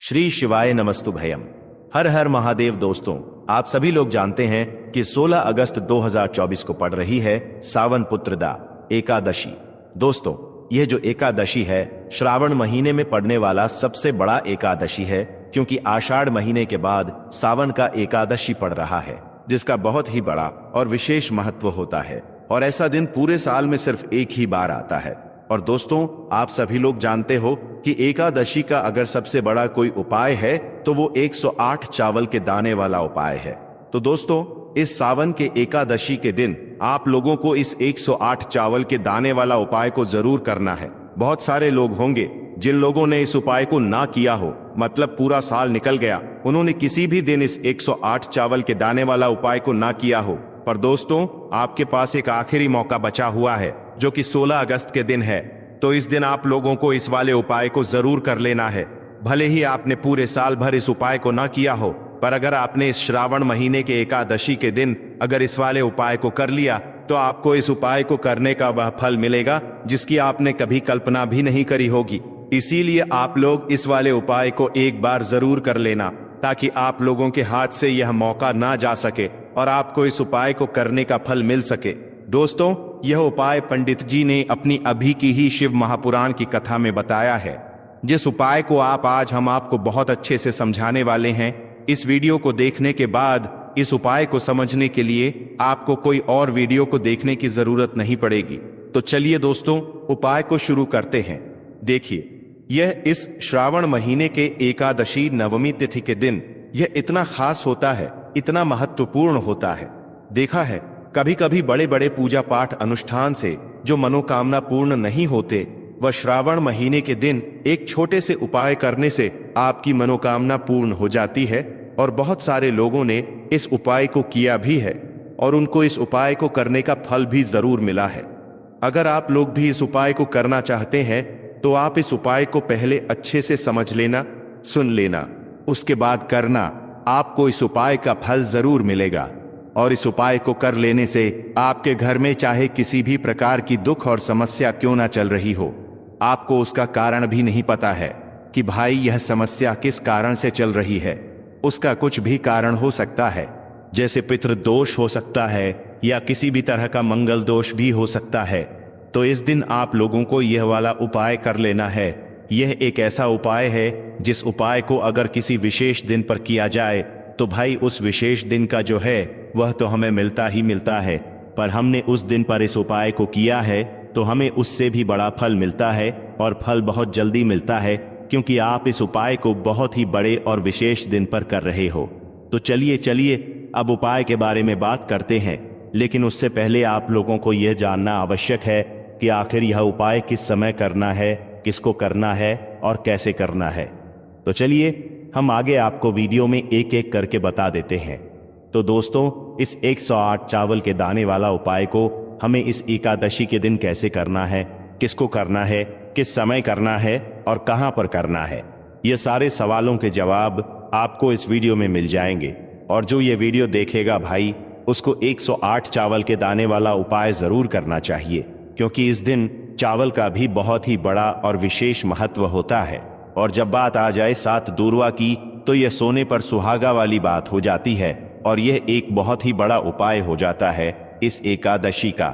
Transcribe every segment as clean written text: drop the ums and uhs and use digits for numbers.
श्री शिवाय नमस्तुभयम। हर हर महादेव। दोस्तों, आप सभी लोग जानते हैं कि 16 अगस्त 2024 को पड़ रही है सावन पुत्रदा एकादशी। दोस्तों, यह जो एकादशी है श्रावण महीने में पड़ने वाला सबसे बड़ा एकादशी है, क्योंकि आषाढ़ महीने के बाद सावन का एकादशी पड़ रहा है, जिसका बहुत ही बड़ा और विशेष महत्व होता है। और ऐसा दिन पूरे साल में सिर्फ एक ही बार आता है। और दोस्तों, आप सभी लोग जानते हो कि एकादशी का अगर सबसे बड़ा कोई उपाय है तो वो 108 चावल के दाने वाला उपाय है। तो दोस्तों, इस सावन के एकादशी के दिन आप लोगों को इस 108 चावल के दाने वाला उपाय को जरूर करना है। बहुत सारे लोग होंगे जिन लोगों ने इस उपाय को ना किया हो, मतलब पूरा साल निकल गया, उन्होंने किसी भी दिन इस 108 चावल के दाने वाला उपाय को ना किया हो। पर दोस्तों, आपके पास एक आखिरी मौका बचा हुआ है, जो कि 16 अगस्त के दिन है। तो इस दिन आप लोगों को इस वाले उपाय को जरूर कर लेना है। भले ही आपने पूरे साल भर इस उपाय को ना किया हो, पर अगर आपने इस श्रावण महीने के एकादशी के दिन अगर इस वाले उपाय को कर लिया तो आपको इस उपाय को करने का वह फल मिलेगा जिसकी आपने कभी कल्पना भी नहीं करी होगी। इसीलिए आप लोग इस वाले उपाय को एक बार जरूर कर लेना, ताकि आप लोगों के हाथ से यह मौका ना जा सके और आपको इस उपाय को करने का फल मिल सके। दोस्तों, यह उपाय पंडित जी ने अपनी अभी की ही शिव महापुराण की कथा में बताया है, जिस उपाय को आज हम आपको बहुत अच्छे से समझाने वाले हैं। इस वीडियो को देखने के बाद इस उपाय को समझने के लिए आपको कोई और वीडियो को देखने की जरूरत नहीं पड़ेगी। तो चलिए दोस्तों, उपाय को शुरू करते हैं। देखिए, यह इस श्रावण महीने के एकादशी नवमी तिथि के दिन यह इतना खास होता है, इतना महत्वपूर्ण होता है। देखा है, कभी कभी बड़े बड़े पूजा पाठ अनुष्ठान से जो मनोकामना पूर्ण नहीं होते, वह श्रावण महीने के दिन एक छोटे से उपाय करने से आपकी मनोकामना पूर्ण हो जाती है। और बहुत सारे लोगों ने इस उपाय को किया भी है और उनको इस उपाय को करने का फल भी जरूर मिला है। अगर आप लोग भी इस उपाय को करना चाहते हैं तो आप इस उपाय को पहले अच्छे से समझ लेना, सुन लेना, उसके बाद करना। आपको इस उपाय का फल जरूर मिलेगा। और इस उपाय को कर लेने से आपके घर में चाहे किसी भी प्रकार की दुख और समस्या क्यों ना चल रही हो, आपको उसका कारण भी नहीं पता है कि भाई यह समस्या किस कारण से चल रही है। उसका कुछ भी कारण हो सकता है, जैसे पितृदोष हो सकता है या किसी भी तरह का मंगल दोष भी हो सकता है। तो इस दिन आप लोगों को यह वाला उपाय कर लेना है। यह एक ऐसा उपाय है जिस उपाय को अगर किसी विशेष दिन पर किया जाए तो भाई उस विशेष दिन का जो है वह तो हमें मिलता ही मिलता है, पर हमने उस दिन पर इस उपाय को किया है तो हमें उससे भी बड़ा फल मिलता है, और फल बहुत जल्दी मिलता है, क्योंकि आप इस उपाय को बहुत ही बड़े और विशेष दिन पर कर रहे हो। तो चलिए अब उपाय के बारे में बात करते हैं। लेकिन उससे पहले आप लोगों को यह जानना आवश्यक है कि आखिर यह उपाय किस समय करना है, किसको करना है और कैसे करना है। तो चलिए हम आगे आपको वीडियो में एक एक करके बता देते हैं। तो दोस्तों, इस 108 चावल के दाने वाला उपाय को हमें इस एकादशी के दिन कैसे करना है, किसको करना है, किस समय करना है और कहां पर करना है, ये सारे सवालों के जवाब आपको इस वीडियो में मिल जाएंगे। और जो ये वीडियो देखेगा भाई, उसको 108 चावल के दाने वाला उपाय जरूर करना चाहिए, क्योंकि इस दिन चावल का भी बहुत ही बड़ा और विशेष महत्व होता है। और जब बात आ जाए 7 दूर्वा की, तो यह सोने पर सुहागा वाली बात हो जाती है, और यह एक बहुत ही बड़ा उपाय हो जाता है इस एकादशी का।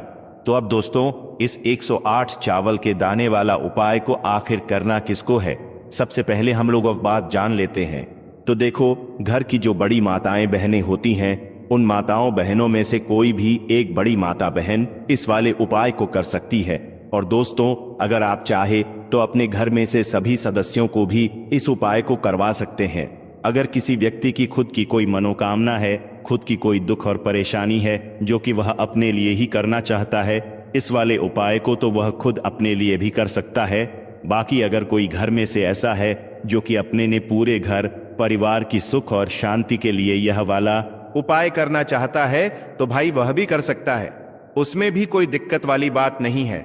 तो अब दोस्तों, इस 108 चावल के दाने वाला उपाय को आखिर करना किसको है, सबसे पहले हम लोग अब बात जान लेते हैं। तो देखो, घर की जो बड़ी माताएं बहनें होती हैं, उन माताओं बहनों में से कोई भी एक बड़ी माता बहन इस वाले उपाय को कर सकती है। और दोस्तों, अगर आप चाहे तो अपने घर में से सभी सदस्यों को भी इस उपाय को करवा सकते हैं। अगर किसी व्यक्ति की खुद की कोई मनोकामना है, खुद की कोई दुख और परेशानी है जो कि वह अपने लिए ही करना चाहता है, इस वाले उपाय को तो वह खुद अपने लिए भी कर सकता है। बाकी अगर कोई घर में से ऐसा है जो कि अपने ने पूरे घर परिवार की सुख और शांति के लिए यह वाला उपाय करना चाहता है, तो भाई वह भी कर सकता है। उसमें भी कोई दिक्कत वाली बात नहीं है।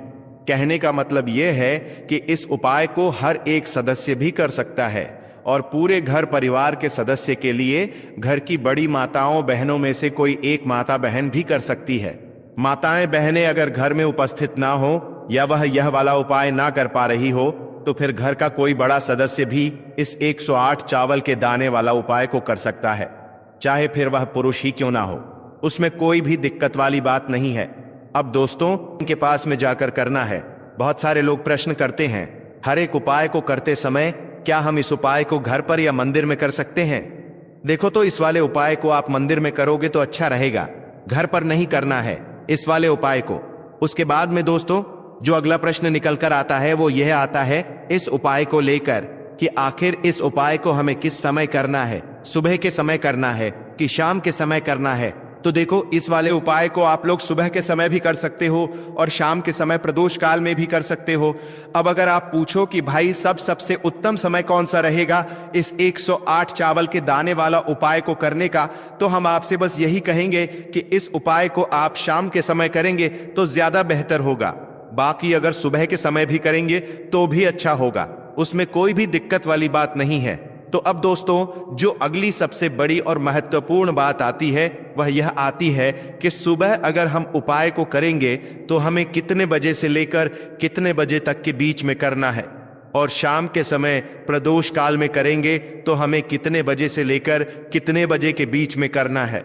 कहने का मतलब यह है कि इस उपाय को हर एक सदस्य भी कर सकता है, और पूरे घर परिवार के सदस्य के लिए घर की बड़ी माताओं बहनों में से कोई एक माता बहन भी कर सकती है। माताएं बहनें अगर घर में उपस्थित ना हो या वह यह वाला उपाय ना कर पा रही हो, तो फिर घर का कोई बड़ा सदस्य भी इस 108 चावल के दाने वाला उपाय को कर सकता है, चाहे फिर वह पुरुष ही क्यों ना हो। उसमें कोई भी दिक्कत वाली बात नहीं है। अब दोस्तों, इनके पास में जाकर करना है। बहुत सारे लोग प्रश्न करते हैं, हर एक उपाय को करते समय क्या हम इस उपाय को घर पर या मंदिर में कर सकते हैं? देखो, तो इस वाले उपाय को आप मंदिर में करोगे तो अच्छा रहेगा, घर पर नहीं करना है इस वाले उपाय को। उसके बाद में दोस्तों, जो अगला प्रश्न निकल कर आता है वो यह आता है इस उपाय को लेकर कि आखिर इस उपाय को हमें किस समय करना है, सुबह के समय करना है कि शाम के समय करना है। तो देखो, इस वाले उपाय को आप लोग सुबह के समय भी कर सकते हो और शाम के समय प्रदोष काल में भी कर सकते हो। अब अगर आप पूछो कि भाई सबसे उत्तम समय कौन सा रहेगा इस 108 चावल के दाने वाला उपाय को करने का, तो हम आपसे बस यही कहेंगे कि इस उपाय को आप शाम के समय करेंगे तो ज्यादा बेहतर होगा। बाकी अगर सुबह के समय भी करेंगे तो भी अच्छा होगा, उसमें कोई भी दिक्कत वाली बात नहीं है। तो अब दोस्तों, जो अगली सबसे बड़ी और महत्वपूर्ण बात आती है वह यह आती है कि सुबह अगर हम उपाय को करेंगे तो हमें कितने बजे से लेकर कितने बजे तक के बीच में करना है, और शाम के समय प्रदोष काल में करेंगे तो हमें कितने बजे से लेकर कितने बजे के बीच में करना है।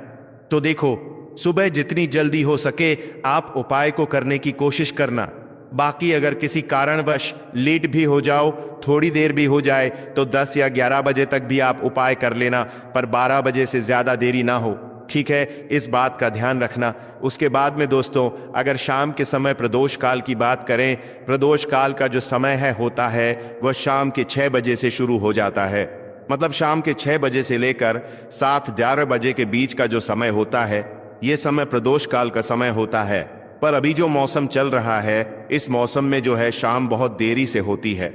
तो देखो, सुबह जितनी जल्दी हो सके आप उपाय को करने की कोशिश करना। बाकी अगर किसी कारणवश लेट भी हो जाओ, थोड़ी देर भी हो जाए, तो 10 या 11 बजे तक भी आप उपाय कर लेना, पर 12 बजे से ज्यादा देरी ना हो, ठीक है? इस बात का ध्यान रखना। उसके बाद में दोस्तों, अगर शाम के समय प्रदोष काल की बात करें, प्रदोष काल का जो समय होता है वह शाम के 6 बजे से शुरू हो जाता है। मतलब शाम के 6 बजे से लेकर 7-11 बजे के बीच का जो समय होता है, यह समय प्रदोष काल का समय होता है। पर अभी जो मौसम चल रहा है, इस मौसम में जो है शाम बहुत देरी से होती है,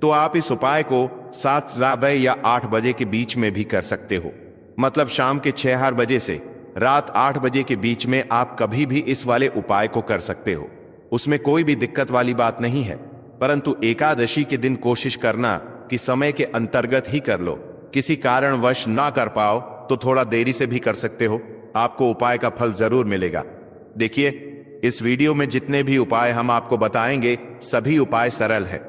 तो आप इस उपाय को 7 या 8 बजे के बीच में भी कर सकते हो। मतलब शाम के 6 बजे से रात 8 बजे के बीच में आप कभी भी इस वाले उपाय को कर सकते हो, उसमें कोई भी दिक्कत वाली बात नहीं है। परंतु एकादशी के दिन कोशिश करना कि समय के अंतर्गत ही कर लो। किसी कारणवश ना कर पाओ तो थोड़ा देरी से भी कर सकते हो, आपको उपाय का फल जरूर मिलेगा। देखिए, इस वीडियो में जितने भी उपाय हम आपको बताएंगे सभी उपाय सरल है।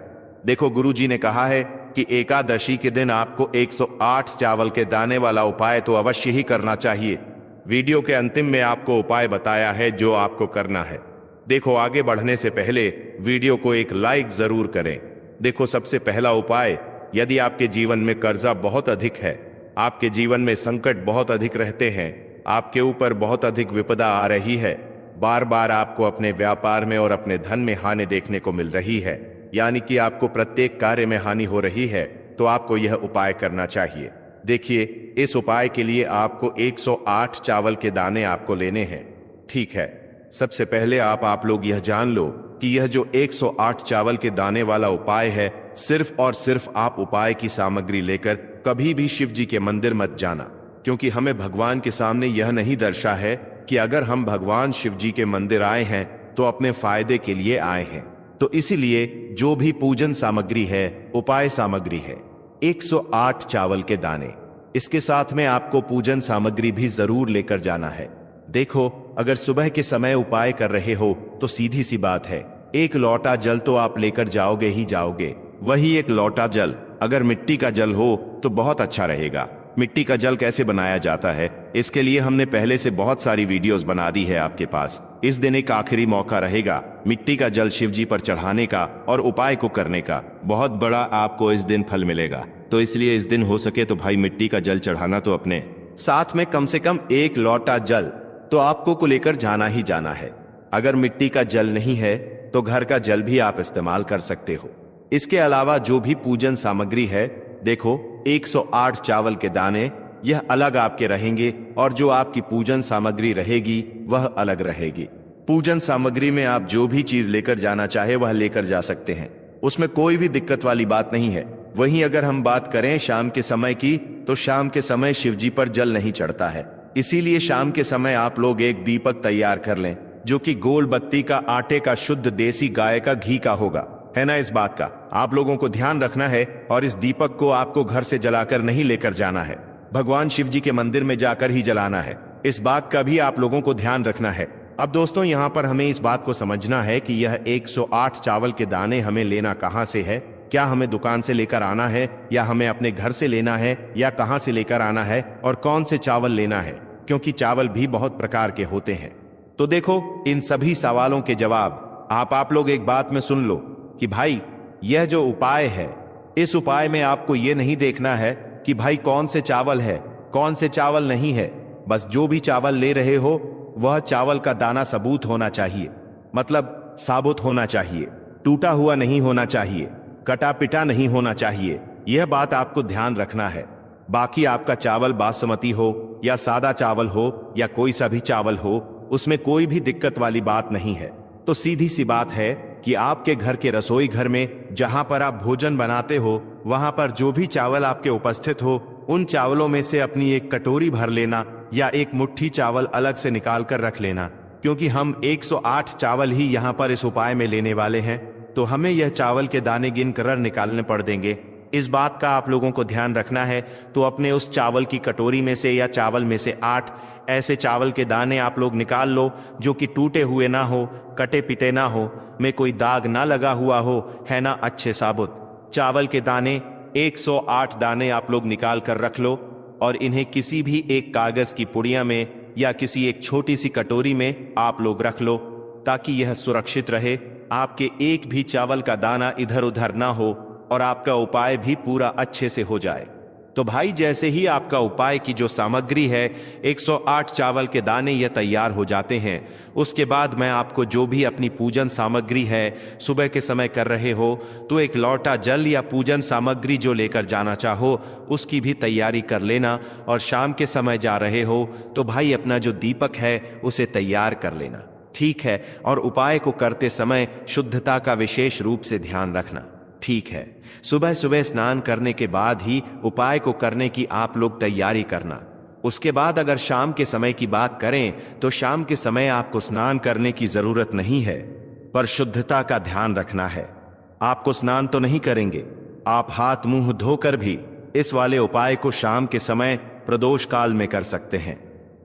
देखो, गुरुजी ने कहा है कि एकादशी के दिन आपको 108 चावल के दाने वाला उपाय तो अवश्य ही करना चाहिए। वीडियो के अंतिम में आपको उपाय बताया है जो आपको करना है। देखो, आगे बढ़ने से पहले वीडियो को एक लाइक जरूर करें। देखो, सबसे पहला उपाय, यदि आपके जीवन में कर्जा बहुत अधिक है, आपके जीवन में संकट बहुत अधिक रहते हैं, आपके ऊपर बहुत अधिक विपदा आ रही है, बार बार आपको अपने व्यापार में और अपने धन में हानि देखने को मिल रही है, यानी कि आपको प्रत्येक कार्य में हानि हो रही है, तो आपको यह उपाय करना चाहिए। देखिए, इस उपाय के लिए आपको 108 चावल के दाने आपको लेने हैं, ठीक है? सबसे पहले आप लोग यह जान लो कि यह जो 108 चावल के दाने वाला उपाय है, सिर्फ और सिर्फ आप उपाय की सामग्री लेकर कभी भी शिव जी के मंदिर मत जाना, क्योंकि हमें भगवान के सामने यह नहीं दर्शा है कि अगर हम भगवान शिव जी के मंदिर आए हैं तो अपने फायदे के लिए आए हैं। तो इसीलिए जो भी पूजन सामग्री है, उपाय सामग्री है 108 चावल के दाने, इसके साथ में आपको पूजन सामग्री भी जरूर लेकर जाना है। देखो, अगर सुबह के समय उपाय कर रहे हो तो सीधी सी बात है, 1 लोटा जल तो आप लेकर जाओगे ही जाओगे। वही 1 लोटा जल अगर मिट्टी का जल हो तो बहुत अच्छा रहेगा। मिट्टी का जल कैसे बनाया जाता है, इसके लिए हमने पहले से बहुत सारी वीडियोस बना दी है आपके पास। इस दिन एक आखिरी मौका रहेगा मिट्टी का जल शिव जी पर चढ़ाने का और उपाय को करने का। बहुत बड़ा आपको इस दिन फल मिलेगा, तो इसलिए इस दिन हो सके तो भाई मिट्टी का जल चढ़ाना तो अपने साथ में कम से कम 1 लोटा जल तो आपको को लेकर जाना ही जाना है। अगर मिट्टी का जल नहीं है तो घर का जल भी आप इस्तेमाल कर सकते हो। इसके अलावा जो भी पूजन सामग्री है, देखो 108 चावल के दाने यह अलग आपके रहेंगे और जो आपकी पूजन सामग्री रहेगी वह अलग रहेगी। पूजन सामग्री में आप जो भी चीज लेकर जाना चाहे वह लेकर जा सकते हैं, उसमें कोई भी दिक्कत वाली बात नहीं है। वहीं अगर हम बात करें शाम के समय की, तो शाम के समय शिव जी पर जल नहीं चढ़ता है, इसीलिए शाम के समय आप लोग एक दीपक तैयार कर लें जो कि गोल बत्ती का, आटे का, शुद्ध देसी गाय का घी का होगा, है ना? इस बात का आप लोगों को ध्यान रखना है और इस दीपक को आपको घर से जलाकर नहीं लेकर जाना है, भगवान शिव जी के मंदिर में जाकर ही जलाना है। इस बात का भी आप लोगों को ध्यान रखना है। अब दोस्तों, यहाँ पर हमें इस बात को समझना है कि यह 108 चावल के दाने हमें लेना कहाँ से है, क्या हमें दुकान से लेकर आना है या हमें अपने घर से लेना है या कहां से लेकर आना है और कौन से चावल लेना है, क्योंकि चावल भी बहुत प्रकार के होते हैं। तो देखो, इन सभी सवालों के जवाब आप लोग एक बात में सुन लो कि भाई यह जो उपाय है, इस उपाय में आपको यह नहीं देखना है कि भाई कौन से चावल है कौन से चावल नहीं है। बस जो भी चावल ले रहे हो वह चावल का दाना सबूत होना चाहिए, मतलब साबुत होना चाहिए, टूटा हुआ नहीं होना चाहिए, कटा पिटा नहीं होना चाहिए। यह बात आपको ध्यान रखना है। बाकी आपका चावल बासमती हो या सादा चावल हो या कोई सा भी चावल हो, उसमें कोई भी दिक्कत वाली बात नहीं है। तो सीधी सी बात है कि आपके घर के रसोई घर में जहां पर आप भोजन बनाते हो, वहां पर जो भी चावल आपके उपस्थित हो, उन चावलों में से अपनी एक कटोरी भर लेना या एक मुट्ठी चावल अलग से निकाल कर रख लेना, क्योंकि हम 108 चावल ही यहाँ पर इस उपाय में लेने वाले हैं। तो हमें यह चावल के दाने गिन कर निकालने पड़ देंगे। इस बात का आप लोगों को ध्यान रखना है। तो अपने उस चावल की कटोरी में से या चावल में से 8 ऐसे चावल के दाने आप लोग निकाल लो जो कि टूटे हुए ना हो, कटे पिटे ना हो, में कोई दाग ना लगा हुआ हो, है ना, अच्छे साबुत चावल के दाने 108 दाने आप लोग निकाल कर रख लो और इन्हें किसी भी एक कागज की पुड़िया में या किसी एक छोटी सी कटोरी में आप लोग रख लो, ताकि यह सुरक्षित रहे, आपके एक भी चावल का दाना इधर उधर ना हो और आपका उपाय भी पूरा अच्छे से हो जाए। तो भाई जैसे ही आपका उपाय की जो सामग्री है 108 चावल के दाने ये तैयार हो जाते हैं, उसके बाद मैं आपको जो भी अपनी पूजन सामग्री है सुबह के समय कर रहे हो, तो एक लौटा जल या पूजन सामग्री जो लेकर जाना चाहो उसकी भी तैयारी कर लेना। और शाम के समय जा रहे हो तो भाई अपना जो दीपक है उसे तैयार कर लेना, ठीक है। और उपाय को करते समय शुद्धता का विशेष रूप से ध्यान रखना, ठीक है। सुबह सुबह स्नान करने के बाद ही उपाय को करने की आप लोग तैयारी करना। उसके बाद अगर शाम के समय की बात करें तो शाम के समय आपको स्नान करने की जरूरत नहीं है, पर शुद्धता का ध्यान रखना है। आपको स्नान तो नहीं करेंगे, आप हाथ मुंह धोकर भी इस वाले उपाय को शाम के समय प्रदोष काल में कर सकते हैं।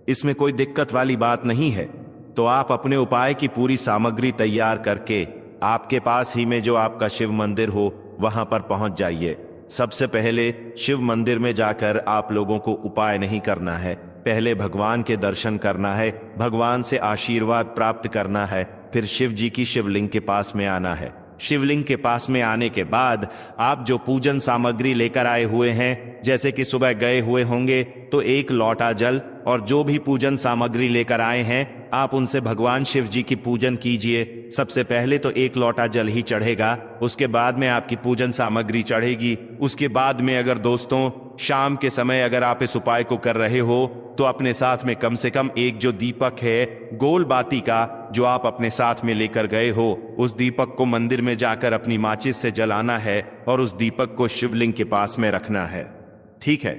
इसमें कोई दिक्कत वाली बात नहीं है। तो आप अपने उपाय की पूरी सामग्री तैयार करके आपके पास ही में जो आपका शिव मंदिर हो वहां पर पहुंच जाइए। सबसे पहले शिव मंदिर में जाकर आप लोगों को उपाय नहीं करना है, पहले भगवान के दर्शन करना है, भगवान से आशीर्वाद प्राप्त करना है, फिर शिव जी की शिवलिंग के पास में आना है। शिवलिंग के पास में आने के बाद आप जो पूजन सामग्री लेकर आए हुए हैं, जैसे कि सुबह गए हुए होंगे तो एक लोटा जल और जो भी पूजन सामग्री लेकर आए हैं आप उनसे भगवान शिव जी की पूजन कीजिए। सबसे पहले तो एक लोटा जल ही चढ़ेगा, उसके बाद में आपकी पूजन सामग्री चढ़ेगी। उसके बाद में अगर दोस्तों शाम के समय अगर आप इस उपाय को कर रहे हो तो अपने साथ में कम से कम एक जो दीपक है गोल बाती का जो आप अपने साथ में लेकर गए हो, उस दीपक को मंदिर में जाकर अपनी माचिस से जलाना है और उस दीपक को शिवलिंग के पास में रखना है, ठीक है।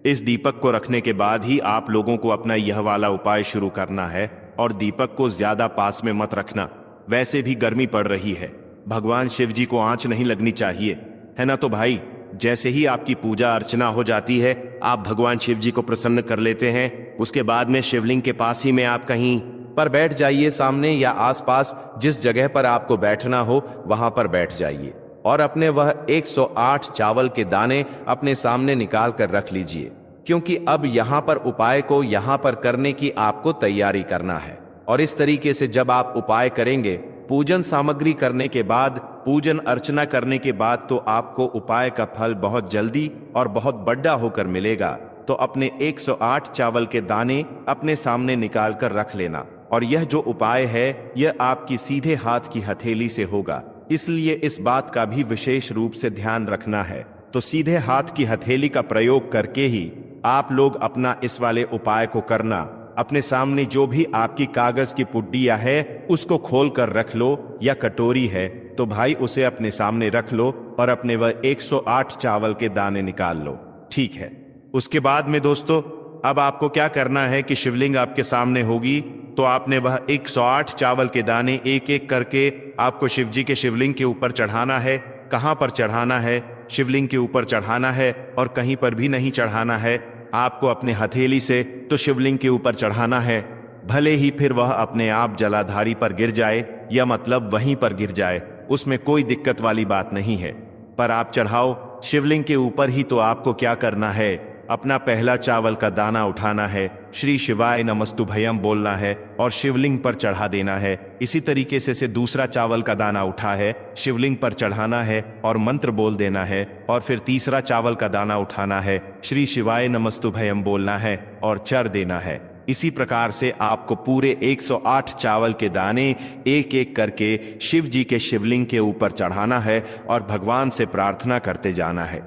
इस दीपक को रखने के बाद ही आप लोगों को अपना यह वाला उपाय शुरू करना है। और दीपक को ज्यादा पास में मत रखना, वैसे भी गर्मी पड़ रही है, भगवान शिव जी को आंच नहीं लगनी चाहिए, है ना। तो भाई जैसे ही आपकी पूजा अर्चना हो जाती है आप भगवान शिव जी को प्रसन्न कर लेते हैं। उसके बाद में शिवलिंग के पास ही में आप कहीं पर बैठ जाइए, सामने या आसपास जिस जगह पर आपको बैठना हो वहां पर बैठ जाइए और अपने वह 108 चावल के दाने अपने सामने निकाल कर रख लीजिए, क्योंकि अब यहां पर उपाय को यहां पर करने की आपको तैयारी करना है। और इस तरीके से जब आप उपाय करेंगे, पूजन सामग्री करने के बाद, पूजन अर्चना करने के बाद, तो आपको उपाय का फल बहुत जल्दी और बहुत बड़ा होकर मिलेगा। तो अपने 108 चावल के दाने अपने सामने निकाल कर रख लेना। और यह जो उपाय है यह आपकी सीधे हाथ की हथेली से होगा, इसलिए इस बात का भी विशेष रूप से ध्यान रखना है। तो सीधे हाथ की हथेली का प्रयोग करके ही आप लोग अपना इस वाले उपाय को करना। अपने सामने जो भी आपकी कागज की पुड्डिया है उसको खोल कर रख लो, या कटोरी है तो भाई उसे अपने सामने रख लो और अपने वह 108 चावल के दाने निकाल लो, ठीक है। उसके बाद में दोस्तों अब आपको क्या करना है कि शिवलिंग आपके सामने होगी तो आपने वह 108 चावल के दाने एक एक करके आपको शिव जी के शिवलिंग के ऊपर चढ़ाना है। कहां पर चढ़ाना है? शिवलिंग के ऊपर चढ़ाना है और कहीं पर भी नहीं चढ़ाना है। आपको अपने हथेली से तो शिवलिंग के ऊपर चढ़ाना है, भले ही फिर वह अपने आप जलाधारी पर गिर जाए या मतलब वहीं पर गिर जाए, उसमें कोई दिक्कत वाली बात नहीं है। पर आप चढ़ाओ शिवलिंग के ऊपर ही। तो आपको क्या करना है, अपना पहला चावल का दाना उठाना है, श्री शिवाय नमस्तुभयम बोलना है और शिवलिंग पर चढ़ा देना है। इसी तरीके से दूसरा चावल का दाना उठा है, शिवलिंग पर चढ़ाना है और मंत्र बोल देना है। और फिर तीसरा चावल का दाना उठाना है, श्री शिवाय नमस्तुभयम बोलना है और चढ़ देना है। इसी प्रकार से आपको पूरे 108 चावल के दाने एक एक करके शिव जी के शिवलिंग के ऊपर चढ़ाना है और भगवान से प्रार्थना करते जाना है।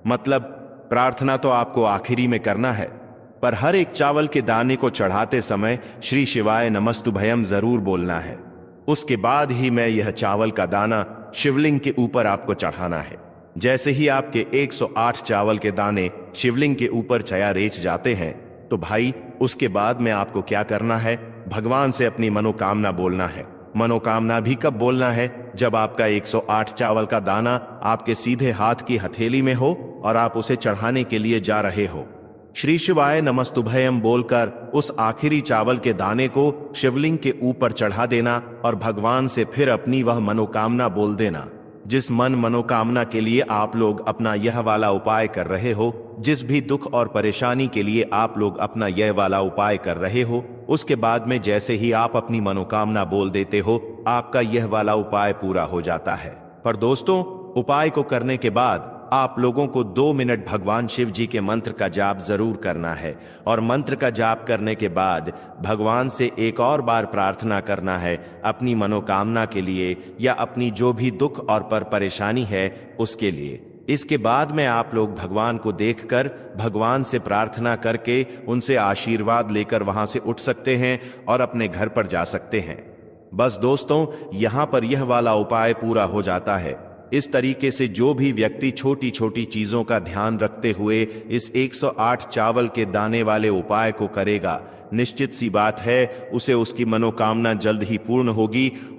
मतलब प्रार्थना तो आपको आखिरी में करना है, पर हर एक चावल के दाने को चढ़ाते समय श्री शिवाय नमस्तुभयम जरूर बोलना है। उसके बाद ही मैं यह चावल का दाना शिवलिंग के ऊपर आपको चढ़ाना है। जैसे ही आपके 108 चावल के दाने शिवलिंग के ऊपर छया रेच जाते हैं, तो भाई उसके बाद में आपको क्या करना है, भगवान से अपनी मनोकामना बोलना है। मनोकामना भी कब बोलना है, जब आपका 108 चावल का दाना आपके सीधे हाथ की हथेली में हो और आप उसे चढ़ाने के लिए जा रहे हो। श्री शिवाय नमस्तुभयम बोलकर उस आखिरी चावल के दाने को शिवलिंग के ऊपर चढ़ा देना और भगवान से फिर अपनी वह मनोकामना बोल देना। जिस मनोकामना के लिए आप लोग अपना यह वाला उपाय कर रहे हो, जिस भी दुख और परेशानी के लिए आप लोग अपना यह वाला उपाय कर रहे हो, उसके बाद में जैसे ही आप अपनी मनोकामना बोल देते हो, आपका यह वाला उपाय पूरा हो जाता है। पर दोस्तों, उपाय को करने के बाद आप लोगों को 2 मिनट भगवान शिव जी के मंत्र का जाप जरूर करना है और मंत्र का जाप करने के बाद भगवान से एक और बार प्रार्थना करना है अपनी मनोकामना के लिए या अपनी जो भी दुख और परेशानी है उसके लिए। इसके बाद में आप लोग भगवान को देखकर भगवान से प्रार्थना करके उनसे आशीर्वाद लेकर वहां से उठ सकते हैं और अपने घर पर जा सकते हैं। बस दोस्तों, यहां पर यह वाला उपाय पूरा हो जाता है। इस तरीके से जो भी व्यक्ति छोटी छोटी चीजों का ध्यान रखते हुए इस 108 चावल के दाने वाले उपाय को करेगा, निश्चित सी बात है उसे उसकी मनोकामना जल्द ही पूर्ण होगी